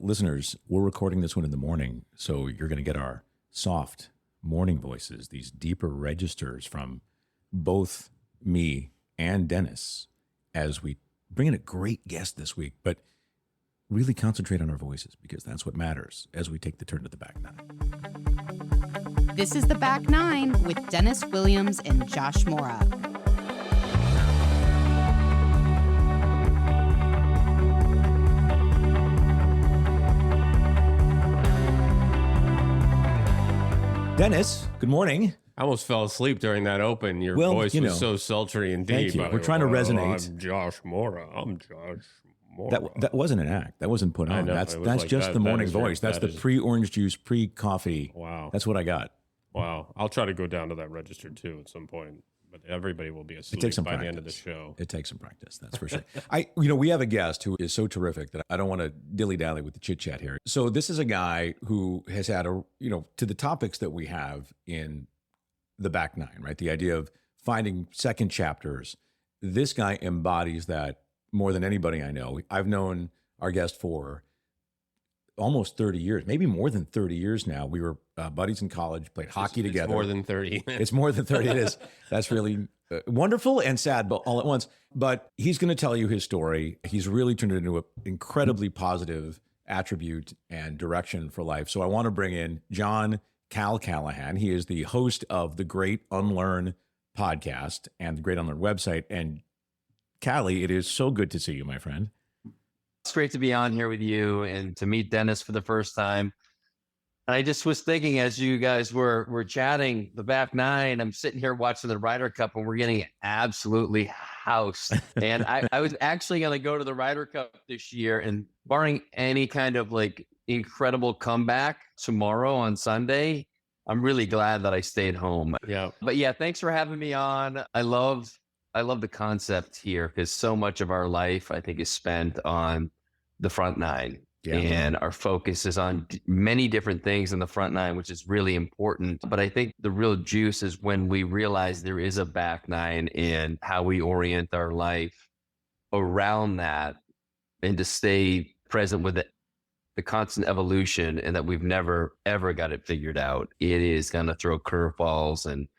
Listeners, we're recording this one in the morning, so you're going to get our soft morning voices, these deeper registers from both me and Dennis as we bring in a great guest this week, but really concentrate on our voices because that's what matters as we take the turn to the back nine. This is The Back Nine with Dennis Williams and Josh Mora. Dennis, good morning. I almost fell asleep during that open. Your voice was so sultry and deep. Thank you. We're trying to resonate. I'm Josh Mora. That wasn't an act. That wasn't put on. That's like just the morning voice. That's the pre-orange juice, pre-coffee. Wow. That's what I got. Wow. I'll try to go down to that register too at some point. But everybody will be asleep by the end of the show. It takes some practice, that's for sure. We have a guest who is so terrific that I don't want to dilly-dally with the chit-chat here. So this is a guy who has had to the topics that we have in the back nine, right? The idea of finding second chapters. This guy embodies that more than anybody I know. I've known our guest for almost 30 years, maybe more than 30 years now. We were buddies in college, played hockey together. It's more than 30. It's more than 30. It is. That's really wonderful and sad, but all at once. But he's going to tell you his story. He's really turned it into an incredibly positive attribute and direction for life. So I want to bring in JON Callahan. He is the host of the Great Unlearn podcast and the Great Unlearn website. And Callie, it is so good to see you, my friend. It's great to be on here with you and to meet Dennis for the first time. And I just was thinking as you guys were chatting, the back nine, I'm sitting here watching the Ryder Cup and we're getting absolutely housed. And I was actually going to go to the Ryder Cup this year, and barring any kind of like incredible comeback tomorrow on Sunday, I'm really glad that I stayed home. Yeah. But yeah, thanks for having me on. I love the concept here because so much of our life, I think, is spent on the front nine. Yeah. And our focus is on many different things in the front nine, which is really important. But I think the real juice is when we realize there is a back nine and how we orient our life around that and to stay present with it, the constant evolution, and that we've never, ever got it figured out. It is going to throw curveballs and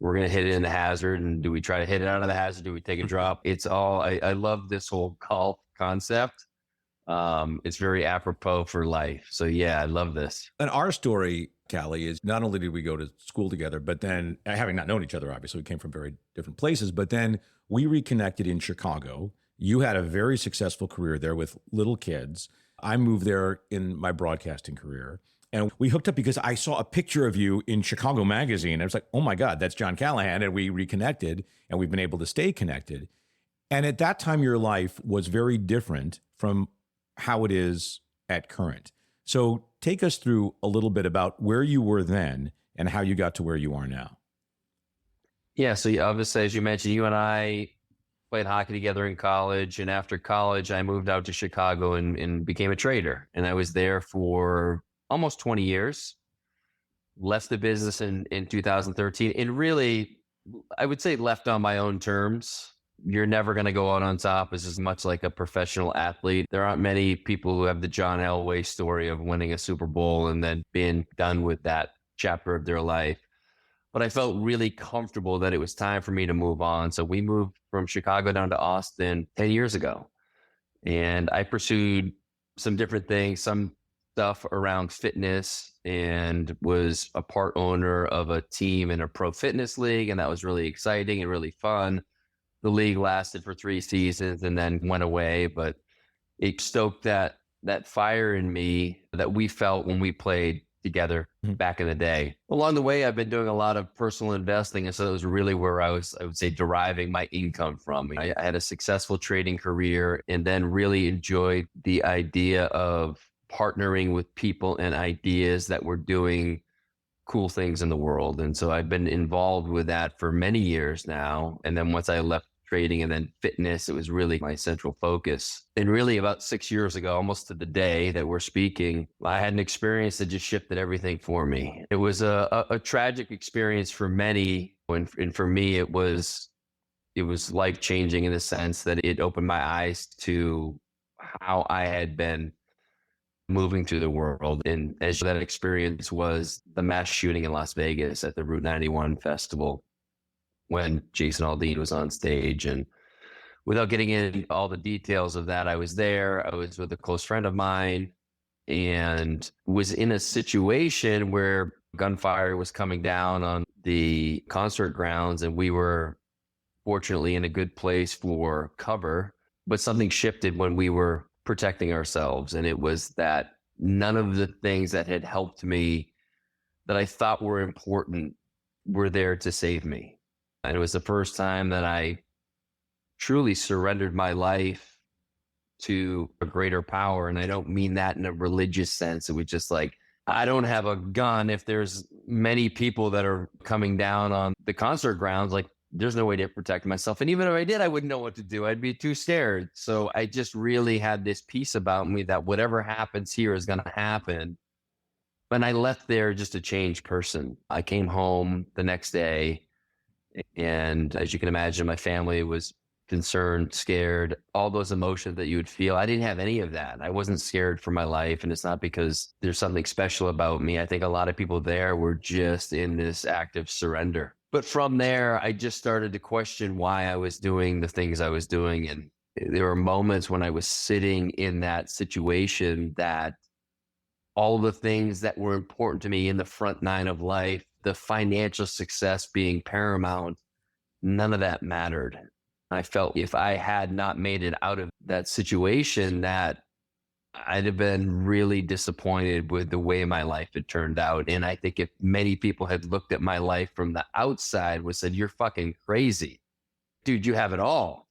we're going to hit it in the hazard. And do we try to hit it out of the hazard? Do we take a drop? It's all, I love this whole golf concept. It's very apropos for life. So yeah, I love this. And our story, Callie, is not only did we go to school together, but then having not known each other, obviously we came from very different places, but then we reconnected in Chicago. You had a very successful career there with little kids. I moved there in my broadcasting career. And we hooked up because I saw a picture of you in Chicago Magazine. I was like, oh my God, that's JON Callahan. And we reconnected and we've been able to stay connected. And at that time, your life was very different from how it is at current. So take us through a little bit about where you were then and how you got to where you are now. Yeah. So obviously, as you mentioned, you and I played hockey together in college. And after college, I moved out to Chicago and became a trader. And I was there for almost 20 years, left the business in 2013, and really, I would say left on my own terms. You're never going to go out on top as much like a professional athlete. There aren't many people who have the John Elway story of winning a Super Bowl and then being done with that chapter of their life. But I felt really comfortable that it was time for me to move on. So we moved from Chicago down to Austin 10 years ago. And I pursued some different things, some stuff around fitness, and was a part owner of a team in a pro fitness league. And that was really exciting and really fun. The league lasted for 3 seasons and then went away, but it stoked that fire in me that we felt when we played together back in the day. Along the way, I've been doing a lot of personal investing. And so that was really where I would say, deriving my income from. I had a successful trading career and then really enjoyed the idea of partnering with people and ideas that were doing cool things in the world. And so I've been involved with that for many years now. And then once I left trading and then fitness, it was really my central focus. And really about 6 years ago, almost to the day that we're speaking, I had an experience that just shifted everything for me. It was a tragic experience for many. And for me, it was life-changing in the sense that it opened my eyes to how I had been moving through the world. And as that experience was the mass shooting in Las Vegas at the Route 91 festival when Jason Aldean was on stage. And without getting into all the details of that, I was there. I was with a close friend of mine and was in a situation where gunfire was coming down on the concert grounds, and we were fortunately in a good place for cover. But something shifted when we were protecting ourselves. And it was that none of the things that had helped me that I thought were important were there to save me. And it was the first time that I truly surrendered my life to a greater power. And I don't mean that in a religious sense. It was just like, I don't have a gun if there's many people that are coming down on the concert grounds. Like, there's no way to protect myself. And even if I did, I wouldn't know what to do. I'd be too scared. So I just really had this peace about me that whatever happens here is going to happen. And I left there just a changed person. I came home the next day, and as you can imagine, my family was concerned, scared, all those emotions that you would feel. I didn't have any of that. I wasn't scared for my life. And it's not because there's something special about me. I think a lot of people there were just in this active surrender. But from there, I just started to question why I was doing the things I was doing. And there were moments when I was sitting in that situation that all the things that were important to me in the front nine of life, the financial success being paramount, none of that mattered. I felt if I had not made it out of that situation, that I'd have been really disappointed with the way my life had turned out. And I think if many people had looked at my life from the outside would said, you're fucking crazy. Dude, you have it all.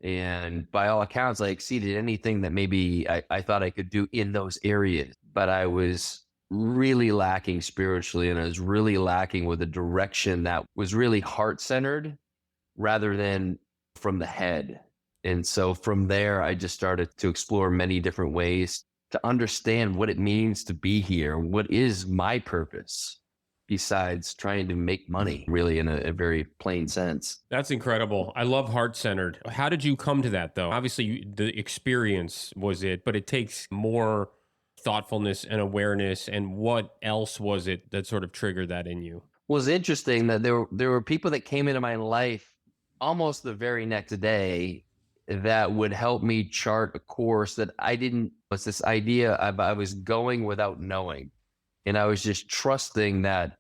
And by all accounts, I exceeded anything that maybe I thought I could do in those areas. But I was really lacking spiritually, and I was really lacking with a direction that was really heart-centered rather than from the head. And so from there, I just started to explore many different ways to understand what it means to be here. What is my purpose besides trying to make money, really, in a very plain sense? That's incredible. I love heart-centered. How did you come to that, though? Obviously, the experience was it, but it takes more thoughtfulness and awareness. And what else was it that sort of triggered that in you? Well, it's interesting that there were people that came into my life almost the very next day that would help me chart a course that I didn't. It's this idea I was going without knowing. And I was just trusting that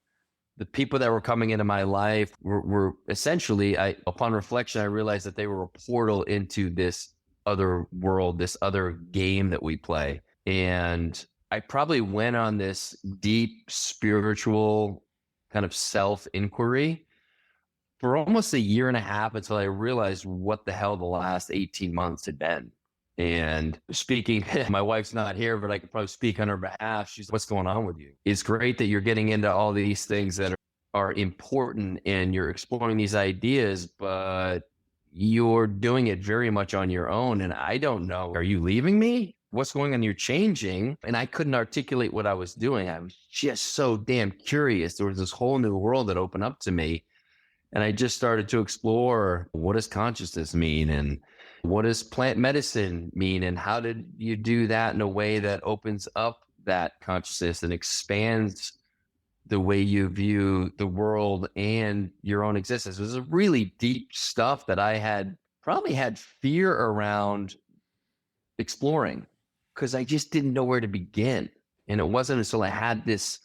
the people that were coming into my life were essentially, upon reflection, I realized that they were a portal into this other world, this other game that we play. And I probably went on this deep spiritual kind of self-inquiry for almost a year and a half until I realized what the hell the last 18 months had been. And speaking, my wife's not here, but I could probably speak on her behalf. She's, what's going on with you? It's great that you're getting into all these things that are important and you're exploring these ideas, but you're doing it very much on your own. And I don't know, are you leaving me? What's going on? You're changing. And I couldn't articulate what I was doing. I was just so damn curious. There was this whole new world that opened up to me. And I just started to explore, what does consciousness mean? And what does plant medicine mean? And how did you do that in a way that opens up that consciousness and expands the way you view the world and your own existence? It was a really deep stuff that I had probably had fear around exploring because I just didn't know where to begin. And it wasn't until I had this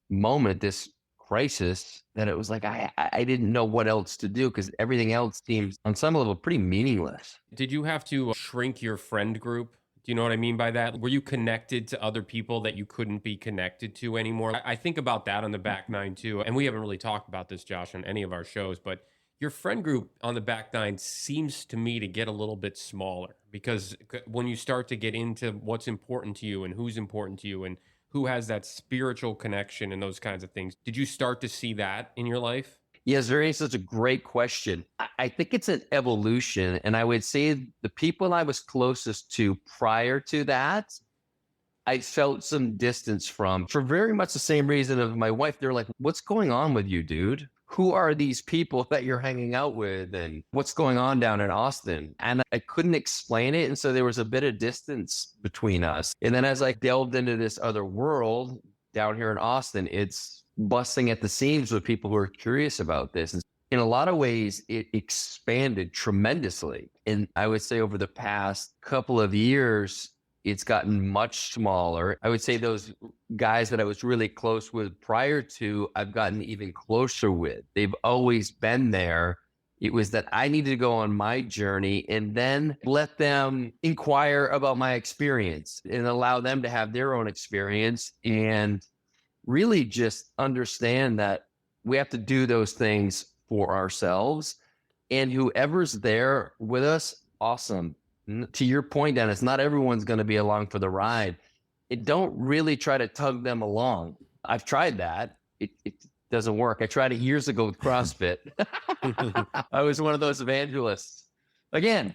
moment, this crisis, that it was like I didn't know what else to do because everything else seems on some level pretty meaningless. Did you have to shrink your friend group? Do you know what I mean by that? Were you connected to other people that you couldn't be connected to anymore? I think about that on the back nine too. And we haven't really talked about this, Josh, on any of our shows, but your friend group on the back nine seems to me to get a little bit smaller because when you start to get into what's important to you and who's important to you and who has that spiritual connection and those kinds of things, did you start to see that in your life? Yes, such a great question. I think it's an evolution. And I would say the people I was closest to prior to that, I felt some distance from, for very much the same reason of my wife. They're like, what's going on with you, dude? who are these people that you're hanging out with and what's going on down in Austin? And I couldn't explain it. And so there was a bit of distance between us. And then as I delved into this other world down here in Austin, it's busting at the seams with people who are curious about this. And in a lot of ways, it expanded tremendously. And I would say over the past couple of years, it's gotten much smaller. I would say those guys that I was really close with prior to, I've gotten even closer with. They've always been there. It was that I needed to go on my journey and then let them inquire about my experience and allow them to have their own experience and really just understand that we have to do those things for ourselves. And whoever's there with us, awesome. To your point, Dennis, not everyone's going to be along for the ride. Don't really try to tug them along. I've tried that. It doesn't work. I tried it years ago with CrossFit. I was one of those evangelists. Again,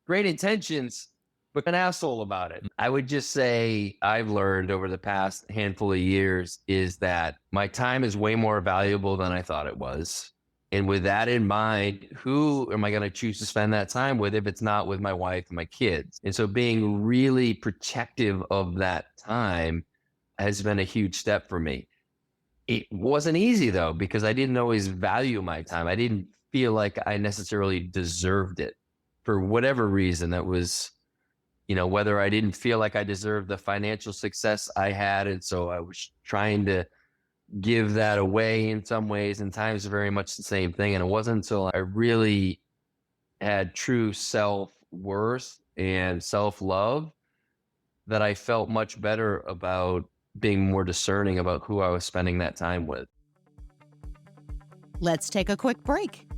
great intentions, but an asshole about it. I would just say I've learned over the past handful of years is that my time is way more valuable than I thought it was. And with that in mind, who am I going to choose to spend that time with if it's not with my wife and my kids? And so being really protective of that time has been a huge step for me. It wasn't easy, though, because I didn't always value my time. I didn't feel like I necessarily deserved it for whatever reason. That was, whether I didn't feel like I deserved the financial success I had. And so I was trying to give that away in some ways, and times are very much the same thing. And it wasn't until I really had true self-worth and self-love that I felt much better about being more discerning about who I was spending that time with. Let's take a quick break.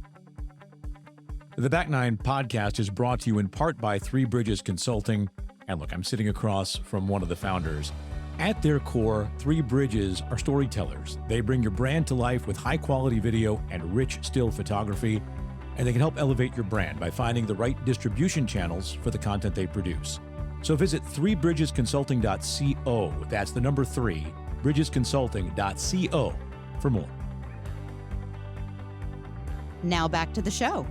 The Back Nine podcast is brought to you in part by Three Bridges Consulting. And look, I'm sitting across from one of the founders. At their core, Three Bridges are storytellers. They bring your brand to life with high-quality video and rich still photography, and they can help elevate your brand by finding the right distribution channels for the content they produce. So visit threebridgesconsulting.co. That's the number 3, bridgesconsulting.co for more. Now back to the show.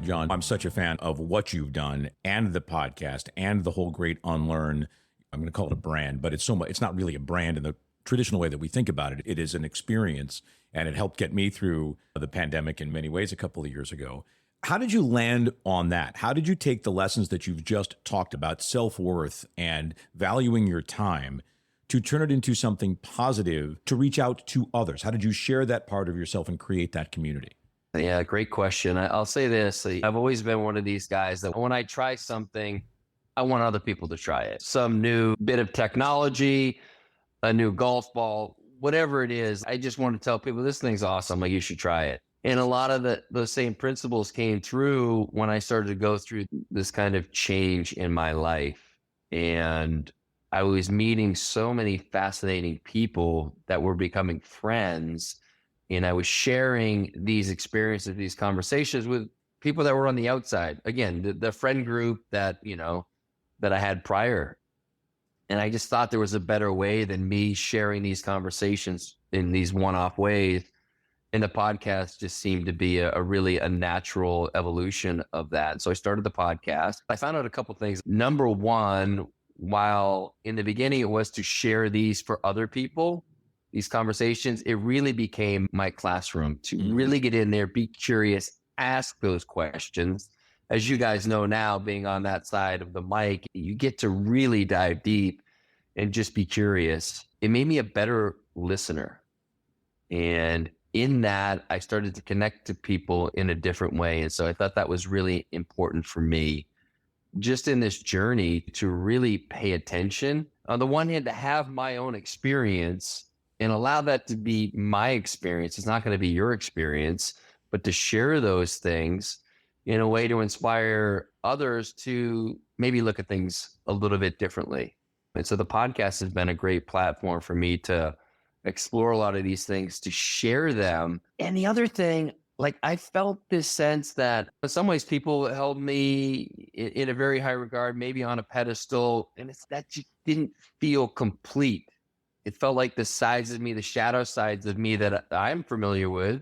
John, I'm such a fan of what you've done and the podcast and the whole Great Unlearn. I'm going to call it a brand, but it's not really a brand in the traditional way that we think about it. It is an experience, and it helped get me through the pandemic in many ways a couple of years ago. How did you land on that? How did you take the lessons that you've just talked about, self-worth and valuing your time, to turn it into something positive, to reach out to others? How did you share that part of yourself and create that community? Yeah, great question. I'll say this. I've always been one of these guys that when I try something, I want other people to try it. Some new bit of technology, a new golf ball, whatever it is. I just want to tell people this thing's awesome. Like, you should try it. And a lot of those same principles came through when I started to go through this kind of change in my life. And I was meeting so many fascinating people that were becoming friends. And I was sharing these experiences, these conversations with people that were on the outside. Again, the friend group that I had prior. And I just thought there was a better way than me sharing these conversations in these one-off ways. And the podcast just seemed to be a really natural evolution of that. So I started the podcast. I found out a couple things. Number one, while in the beginning it was to share these for other people, these conversations, it really became my classroom to really get in there, be curious, ask those questions. As you guys know now, being on that side of the mic, you get to really dive deep and just be curious. It made me a better listener. And in that, I started to connect to people in a different way. And so I thought that was really important for me, just in this journey, to really pay attention. On the one hand, to have my own experience and allow that to be my experience. It's not going to be your experience, but to share those things in a way to inspire others to maybe look at things a little bit differently. And so the podcast has been a great platform for me to explore a lot of these things, to share them. And the other thing, like, I felt this sense that in some ways people held me in a very high regard, maybe on a pedestal, and it's that just didn't feel complete. it felt like the sides of me, the shadow sides of me that I'm familiar with,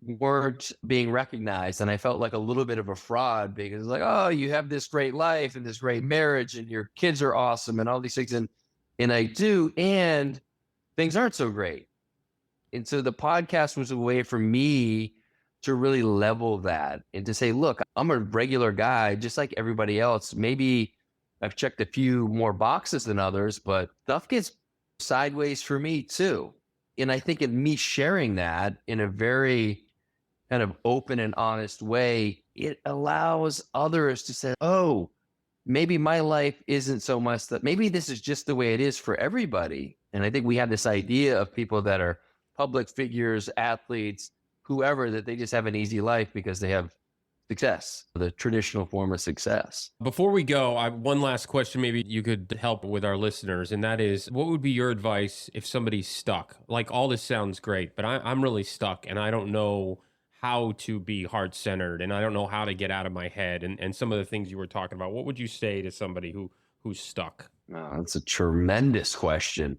weren't being recognized. And I felt like a little bit of a fraud because like, oh, you have this great life and this great marriage and your kids are awesome and all these things. And I do, and things aren't so great. And so the podcast was a way for me to really level that and to say, look, I'm a regular guy, just like everybody else. Maybe I've checked a few more boxes than others, but stuff gets sideways for me too. And I think in me sharing that in a very kind of open and honest way, it allows others to say, oh, maybe my life isn't so much that maybe this is just the way it is for everybody. And I think we have this idea of people that are public figures, athletes, whoever, that they just have an easy life because they have success, the traditional form of success. Before we go, I have one last question maybe you could help with our listeners, and that is, what would be your advice if somebody's stuck? Like, all this sounds great, but I'm really stuck, and I don't know how to be heart-centered, and I don't know how to get out of my head, and some of the things you were talking about. What would you say to somebody who's stuck? Oh, that's a tremendous question.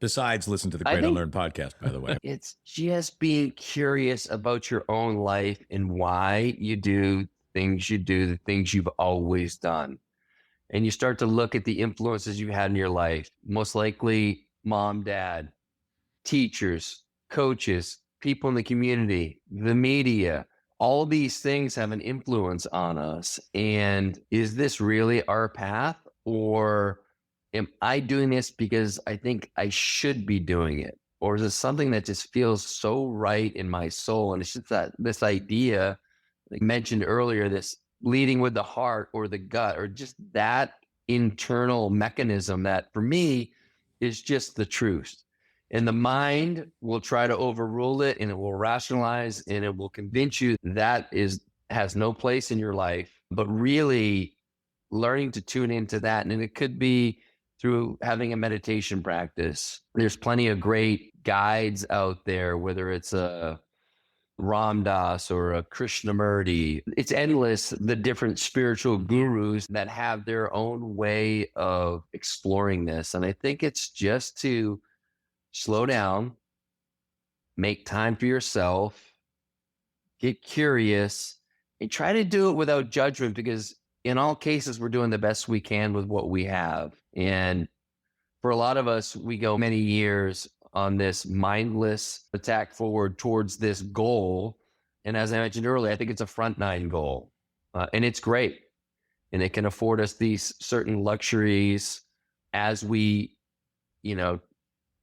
Besides, listen to the Great Unlearn podcast, by the way. It's just being curious about your own life and why you do, the things you've always done. And you start to look at the influences you had in your life, most likely mom, dad, teachers, coaches, people in the community, the media. All these things have an influence on us. And is this really our path, or am I doing this because I think I should be doing it? Or is it something that just feels so right in my soul? And it's just that this idea, like mentioned earlier, this leading with the heart or the gut, or just that internal mechanism that for me is just the truth. And the mind will try to overrule it, and it will rationalize, and it will convince you that has no place in your life. But really learning to tune into that, and it could be through having a meditation practice. There's plenty of great guides out there, whether it's a Ram Dass or a Krishnamurti. It's endless, the different spiritual gurus that have their own way of exploring this. And I think it's just to slow down, make time for yourself, get curious, and try to do it without judgment, because in all cases, we're doing the best we can with what we have. And for a lot of us, we go many years on this mindless attack forward towards this goal. And as I mentioned earlier, I think it's a front nine goal, and it's great. And it can afford us these certain luxuries as we,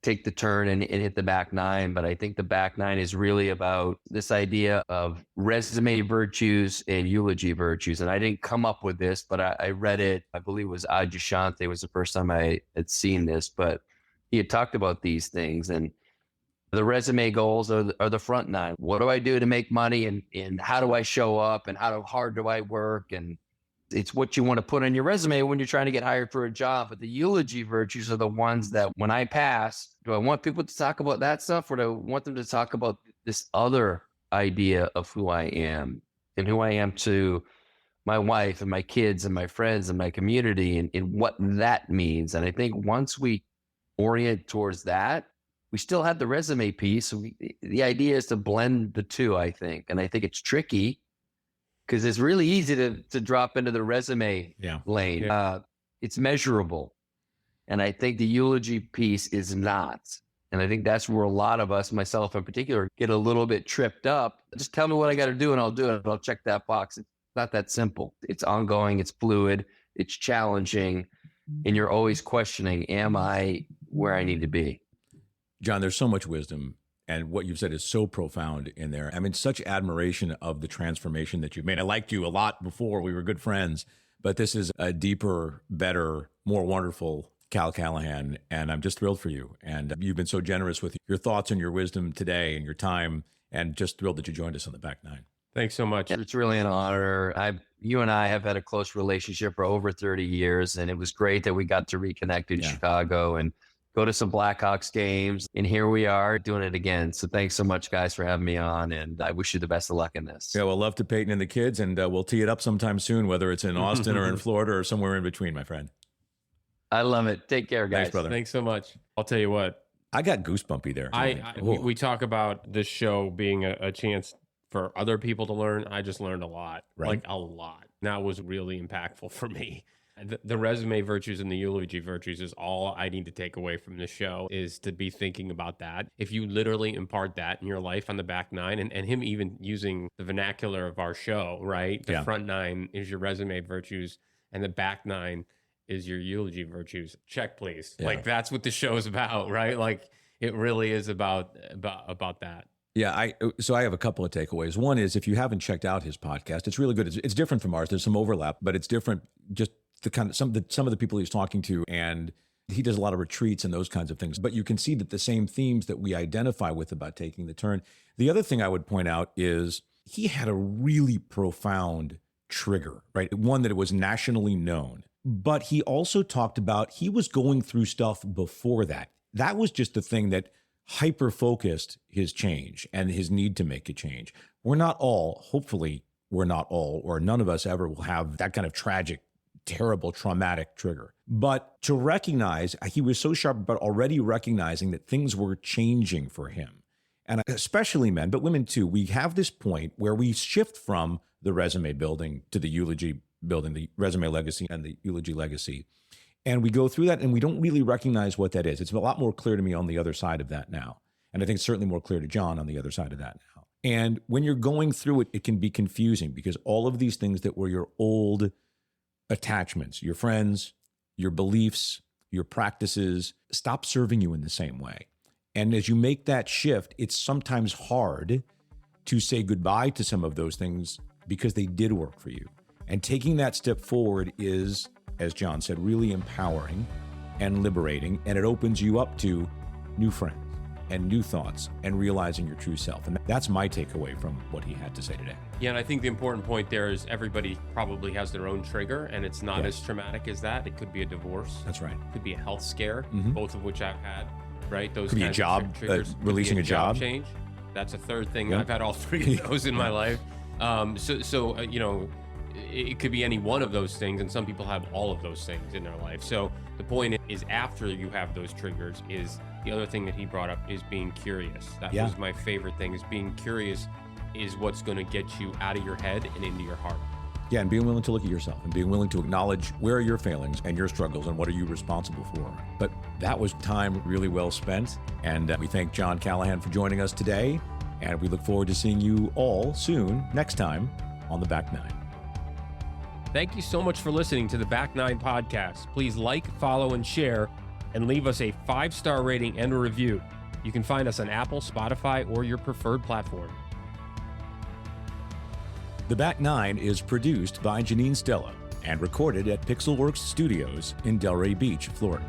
take the turn and hit the back nine. But I think the back nine is really about this idea of resume virtues and eulogy virtues. And I didn't come up with this, but I read it. I believe it was Adyashanti was the first time I had seen this, but he had talked about these things. And the resume goals are the front nine. What do I do to make money? And how do I show up? And how hard do I work? And it's what you want to put on your resume when you're trying to get hired for a job. But the eulogy virtues are the ones that when I pass, do I want people to talk about that stuff, or do I want them to talk about this other idea of who I am and who I am to my wife and my kids and my friends and my community, and what that means? And I think once we orient towards that, we still have the resume piece. The idea is to blend the two, I think. And I think it's tricky, because it's really easy to drop into the resume lane. Yeah. It's measurable. And I think the eulogy piece is not. And I think that's where a lot of us, myself in particular, get a little bit tripped up. Just tell me what I got to do and I'll do it. I'll check that box. It's not that simple. It's ongoing. It's fluid. It's challenging. And you're always questioning, am I where I need to be? John, there's so much wisdom, and what you've said is so profound in there. I mean, such admiration of the transformation that you've made. I liked you a lot before. We were good friends, but this is a deeper, better, more wonderful Cal Callahan, and I'm just thrilled for you. And you've been so generous with your thoughts and your wisdom today and your time, and just thrilled that you joined us on the Back Nine. Thanks so much. It's really an honor. You and I have had a close relationship for over 30 years, and it was great that we got to reconnect in Chicago and go to some Blackhawks games. And here we are doing it again. So thanks so much, guys, for having me on. And I wish you the best of luck in this. Yeah, well, love to Peyton and the kids, and we'll tee it up sometime soon, whether it's in Austin or in Florida or somewhere in between, my friend. I love it. Take care, guys. Thanks, brother. Thanks so much. I'll tell you what. I got goosebumpy there. We talk about this show being a chance for other people to learn. I just learned a lot, Right. like a lot. That was really impactful for me. The resume virtues and the eulogy virtues is all I need to take away from this show, is to be thinking about that. If you literally impart that in your life on the back nine, and him even using the vernacular of our show, right? The front nine is your resume virtues and the back nine is your eulogy virtues. Check, please. Yeah. Like, that's what the show is about, right? Like, it really is about that. Yeah, so I have a couple of takeaways. One is, if you haven't checked out his podcast, it's really good. It's different from ours. There's some overlap, but it's different. Just the kind of some of the people he's talking to, and he does a lot of retreats and those kinds of things. But you can see that the same themes that we identify with about taking the turn. The other thing I would point out is he had a really profound trigger, right? One that it was nationally known. But he also talked about he was going through stuff before that. That was just the thing that hyper-focused his change and his need to make a change. We're not all, hopefully we're not all, or none of us ever will have that kind of tragic, terrible, traumatic trigger. But to recognize, he was so sharp about already recognizing that things were changing for him. And especially men, but women too, we have this point where we shift from the resume building to the eulogy building, the resume legacy and the eulogy legacy. And we go through that and we don't really recognize what that is. It's a lot more clear to me on the other side of that now. And I think it's certainly more clear to John on the other side of that now. And when you're going through it, it can be confusing because all of these things that were your old attachments, your friends, your beliefs, your practices, stop serving you in the same way. And as you make that shift, it's sometimes hard to say goodbye to some of those things because they did work for you. And taking that step forward is, as John said, really empowering and liberating, and it opens you up to new friends and new thoughts and realizing your true self. And that's my takeaway from what he had to say today. Yeah, and I think the important point there is everybody probably has their own trigger, and it's not as traumatic as that. It could be a divorce. That's right. It could be a health scare, both of which I've had, right? Those Could be a kinds job, of triggers. Could releasing be a job change. That's a third thing. Yeah. I've had all three of those in my life. So you know, it could be any one of those things, and some people have all of those things in their life. So the point is, after you have those triggers, is the other thing that he brought up is being curious. That was my favorite thing, is being curious is what's going to get you out of your head and into your heart. Yeah, and being willing to look at yourself and being willing to acknowledge where are your failings and your struggles and what are you responsible for. But that was time really well spent. And we thank John Callahan for joining us today. And we look forward to seeing you all soon, next time on The Back Nine. Thank you so much for listening to the Back Nine podcast. Please like, follow, and share, and leave us a 5-star rating and a review. You can find us on Apple, Spotify, or your preferred platform. The Back Nine is produced by Janine Stella and recorded at Pixelworks Studios in Delray Beach, Florida.